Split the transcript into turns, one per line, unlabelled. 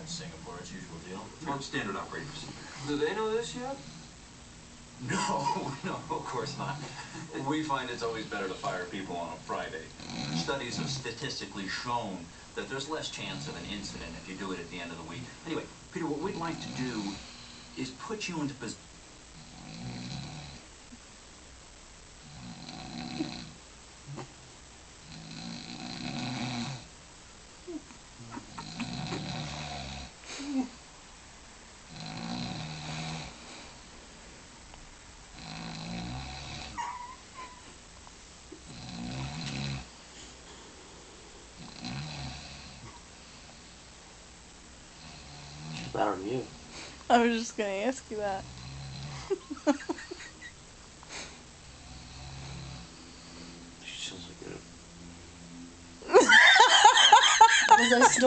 in Singapore. It's usual deal.
Well, standard operating procedure.
Do they know this yet?
No, no, of course not. We find it's always better to fire people on a Friday. Studies have statistically shown that there's less chance of an incident if you do it at the end of the week. Anyway, Peter, what we'd like to do is put you into position.
That on you.
I was just gonna ask you that.
She sounds like a...
Was I snoring?